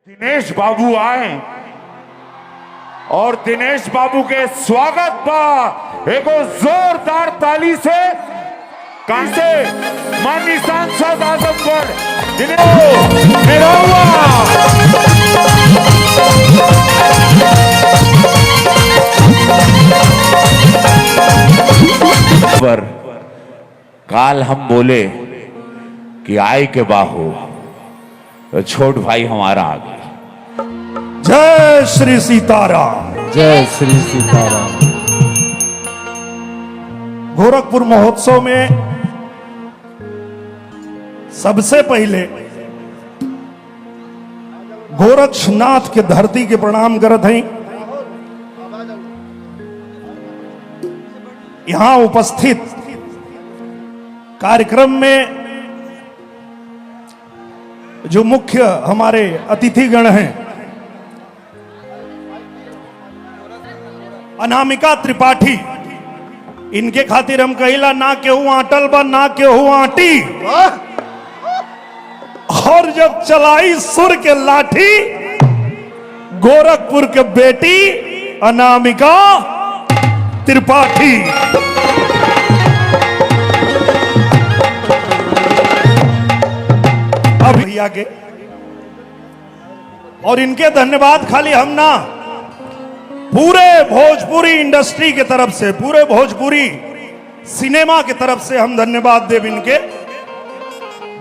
दिनेश बाबू आए और दिनेश बाबू के स्वागत पर एक जोरदार ताली से कहां से माननीय सांसद आजमगढ़ पर काल हम बोले कि आय के बाहू तो छोट भाई हमारा आ गया। जय श्री सीताराम। जय श्री सीताराम। गोरखपुर महोत्सव में सबसे पहले गोरक्षनाथ के धरती के प्रणाम करत हैं। यहां उपस्थित कार्यक्रम में जो मुख्य हमारे अतिथिगण हैं, अनामिका त्रिपाठी, इनके खातिर हम कहिला ना केहू आटल बा ना केहू आटी, और जब चलाई सुर के लाठी गोरखपुर के बेटी अनामिका त्रिपाठी। अब भैया के और इनके धन्यवाद खाली हम ना, पूरे भोजपुरी इंडस्ट्री के तरफ से, पूरे भोजपुरी सिनेमा के तरफ से हम धन्यवाद देव इनके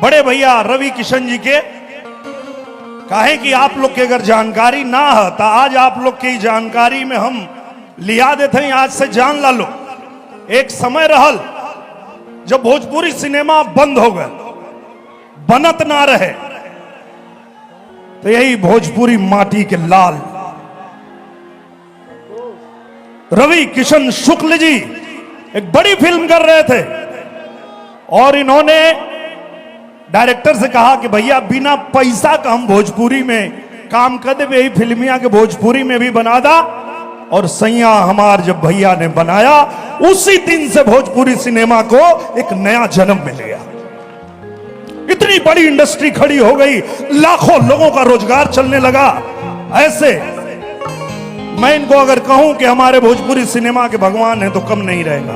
बड़े भैया रवि किशन जी के। काहे कि आप लोग के अगर जानकारी ना है तो आज आप लोग की जानकारी में हम लिया देते हैं, आज से जान ला लो। एक समय रहल जब भोजपुरी सिनेमा बंद हो गए, बनत ना रहे, तो यही भोजपुरी माटी के लाल रवि किशन शुक्ल जी एक बड़ी फिल्म कर रहे थे और इन्होंने डायरेक्टर से कहा कि भैया बिना पैसा का हम भोजपुरी में काम कर दे, यही फिल्मिया के भोजपुरी में भी बना दा। और सैया हमार जब भैया ने बनाया, उसी दिन से भोजपुरी सिनेमा को एक नया जन्म मिल गया। इतनी बड़ी इंडस्ट्री खड़ी हो गई, लाखों लोगों का रोजगार चलने लगा। ऐसे मैं इनको अगर कहूं कि हमारे भोजपुरी सिनेमा के भगवान हैं तो कम नहीं रहेगा।